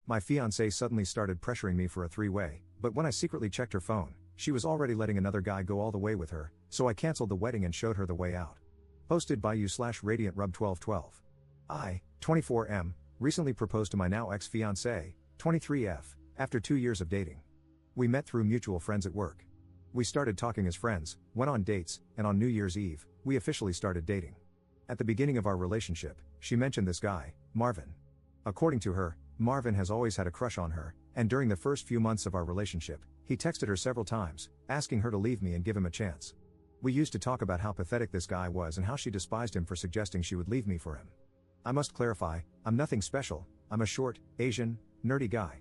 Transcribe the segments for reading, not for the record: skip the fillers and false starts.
My fiancée suddenly started pressuring me for a three-way, but when I secretly checked her phone, she was already letting another guy go all the way with her, so I cancelled the wedding and showed her the way out. Posted by you/RadiantRub1212. I, 24M, recently proposed to my now ex-fiancée, 23F, after 2 years of dating. We met through mutual friends at work. We started talking as friends, went on dates, and on New Year's Eve, we officially started dating. At the beginning of our relationship, she mentioned this guy, Marvin. According to her, Marvin has always had a crush on her, and during the first few months of our relationship, he texted her several times, asking her to leave me and give him a chance. We used to talk about how pathetic this guy was and how she despised him for suggesting she would leave me for him. I must clarify, I'm nothing special, I'm a short, Asian, nerdy guy.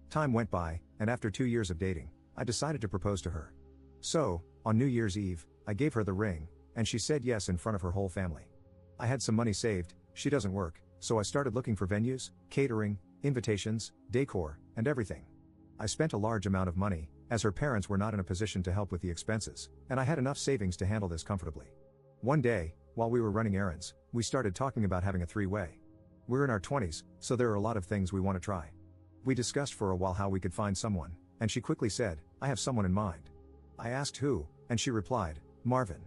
Time went by, and after 2 years of dating, I decided to propose to her. So, on New Year's Eve, I gave her the ring, and she said yes in front of her whole family. I had some money saved, she doesn't work, so I started looking for venues, catering, invitations, decor, and everything. I spent a large amount of money, as her parents were not in a position to help with the expenses, and I had enough savings to handle this comfortably. One day, while we were running errands, we started talking about having a three-way. We're in our 20s, so there are a lot of things we want to try. We discussed for a while how we could find someone, and she quickly said, I have someone in mind. I asked who, and she replied, Marvin.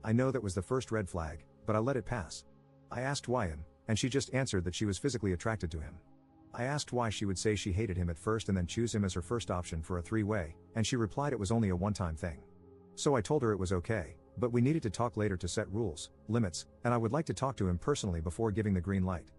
I know that was the first red flag, but I let it pass. I asked why him, and she just answered that she was physically attracted to him. I asked why she would say she hated him at first and then choose him as her first option for a three-way, and she replied it was only a one-time thing. So I told her it was okay, but we needed to talk later to set rules, limits, and I would like to talk to him personally before giving the green light.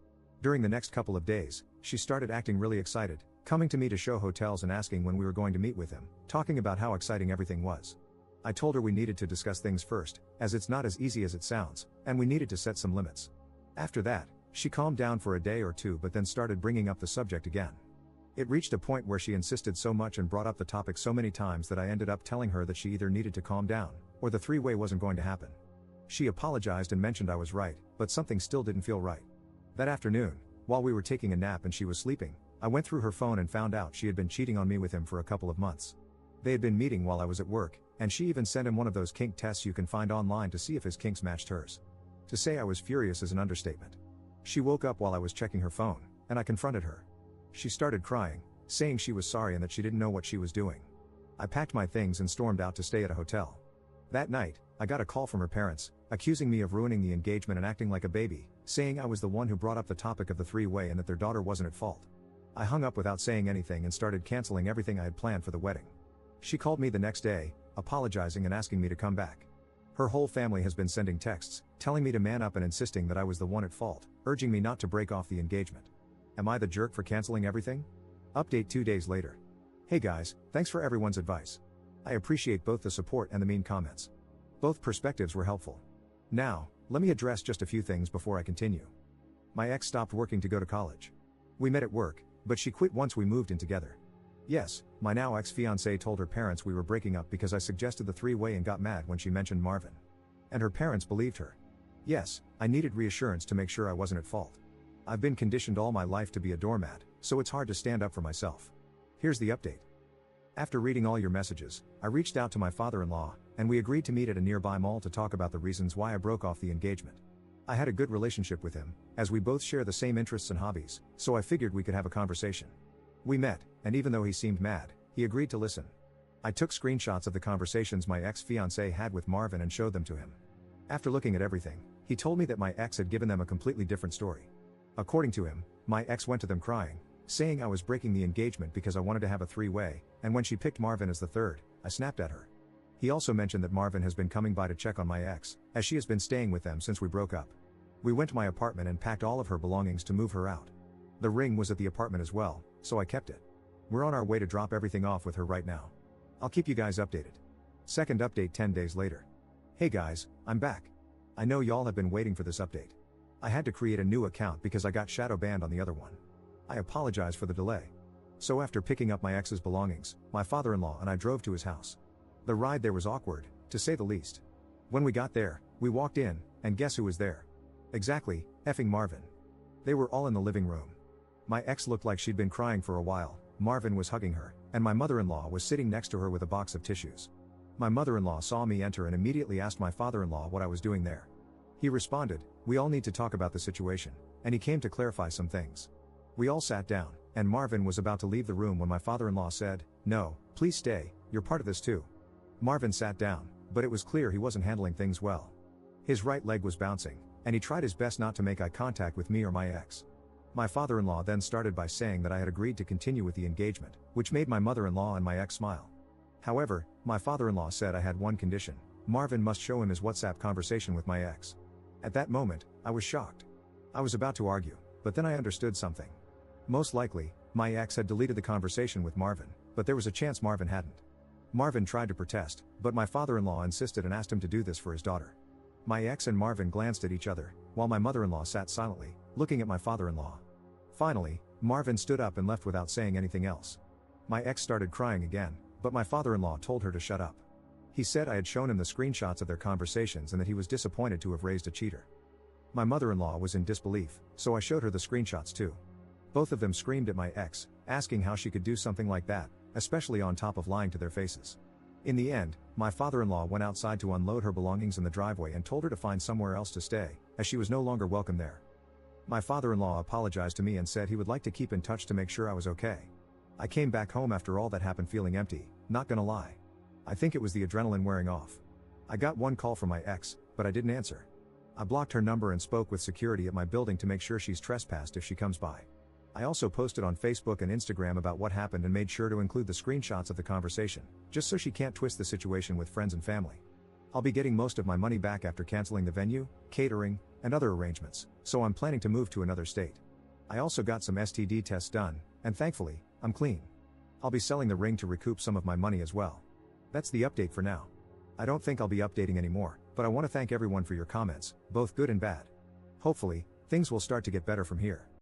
During the next couple of days, she started acting really excited, coming to me to show hotels and asking when we were going to meet with him, talking about how exciting everything was. I told her we needed to discuss things first, as it's not as easy as it sounds, and we needed to set some limits. After that, she calmed down for a day or two but then started bringing up the subject again. It reached a point where she insisted so much and brought up the topic so many times that I ended up telling her that she either needed to calm down, or the three-way wasn't going to happen. She apologized and mentioned I was right, but something still didn't feel right. That afternoon, while we were taking a nap and she was sleeping, I went through her phone and found out she had been cheating on me with him for a couple of months. They had been meeting while I was at work, and she even sent him one of those kink tests you can find online to see if his kinks matched hers. To say I was furious is an understatement. She woke up while I was checking her phone, and I confronted her. She started crying, saying she was sorry and that she didn't know what she was doing. I packed my things and stormed out to stay at a hotel. That night, I got a call from her parents, accusing me of ruining the engagement and acting like a baby, saying I was the one who brought up the topic of the three-way and that their daughter wasn't at fault. I hung up without saying anything and started canceling everything I had planned for the wedding. She called me the next day, apologizing and asking me to come back. Her whole family has been sending texts, telling me to man up and insisting that I was the one at fault, urging me not to break off the engagement. Am I the jerk for canceling everything? Update 2 days later. Hey guys, thanks for everyone's advice. I appreciate both the support and the mean comments. Both perspectives were helpful. Now, let me address just a few things before I continue. My ex stopped working to go to college. We met at work, but she quit once we moved in together. Yes, my now ex-fiancée told her parents we were breaking up because I suggested the three-way and got mad when she mentioned Marvin. And her parents believed her. Yes, I needed reassurance to make sure I wasn't at fault. I've been conditioned all my life to be a doormat, so it's hard to stand up for myself. Here's the update. After reading all your messages, I reached out to my father-in-law, and we agreed to meet at a nearby mall to talk about the reasons why I broke off the engagement. I had a good relationship with him, as we both share the same interests and hobbies, so I figured we could have a conversation. We met, and even though he seemed mad, he agreed to listen. I took screenshots of the conversations my ex-fiancée had with Marvin and showed them to him. After looking at everything, he told me that my ex had given them a completely different story. According to him, my ex went to them crying, saying I was breaking the engagement because I wanted to have a three-way, and when she picked Marvin as the third, I snapped at her. He also mentioned that Marvin has been coming by to check on my ex, as she has been staying with them since we broke up. We went to my apartment and packed all of her belongings to move her out. The ring was at the apartment as well, so I kept it. We're on our way to drop everything off with her right now. I'll keep you guys updated. Second update 10 days later. Hey guys, I'm back. I know y'all have been waiting for this update. I had to create a new account because I got shadow banned on the other one. I apologize for the delay. So after picking up my ex's belongings, my father-in-law and I drove to his house. The ride there was awkward, to say the least. When we got there, we walked in, and guess who was there? Exactly, effing Marvin. They were all in the living room. My ex looked like she'd been crying for a while, Marvin was hugging her, and my mother-in-law was sitting next to her with a box of tissues. My mother-in-law saw me enter and immediately asked my father-in-law what I was doing there. He responded, "We all need to talk about the situation," and he came to clarify some things. We all sat down, and Marvin was about to leave the room when my father-in-law said, "No, please stay, you're part of this too." Marvin sat down, but it was clear he wasn't handling things well. His right leg was bouncing, and he tried his best not to make eye contact with me or my ex. My father-in-law then started by saying that I had agreed to continue with the engagement, which made my mother-in-law and my ex smile. However, my father-in-law said I had one condition: Marvin must show him his WhatsApp conversation with my ex. At that moment, I was shocked. I was about to argue, but then I understood something. Most likely, my ex had deleted the conversation with Marvin, but there was a chance Marvin hadn't. Marvin tried to protest, but my father-in-law insisted and asked him to do this for his daughter. My ex and Marvin glanced at each other, while my mother-in-law sat silently, looking at my father-in-law. Finally, Marvin stood up and left without saying anything else. My ex started crying again, but my father-in-law told her to shut up. He said I had shown him the screenshots of their conversations and that he was disappointed to have raised a cheater. My mother-in-law was in disbelief, so I showed her the screenshots too. Both of them screamed at my ex, asking how she could do something like that, especially on top of lying to their faces. In the end, my father-in-law went outside to unload her belongings in the driveway and told her to find somewhere else to stay, as she was no longer welcome there. My father-in-law apologized to me and said he would like to keep in touch to make sure I was okay. I came back home after all that happened feeling empty, not gonna lie. I think it was the adrenaline wearing off. I got one call from my ex, but I didn't answer. I blocked her number and spoke with security at my building to make sure she's trespassed if she comes by. I also posted on Facebook and Instagram about what happened and made sure to include the screenshots of the conversation, just so she can't twist the situation with friends and family. I'll be getting most of my money back after canceling the venue, catering, and other arrangements, so I'm planning to move to another state. I also got some STD tests done, and thankfully, I'm clean. I'll be selling the ring to recoup some of my money as well. That's the update for now. I don't think I'll be updating anymore, but I want to thank everyone for your comments, both good and bad. Hopefully, things will start to get better from here.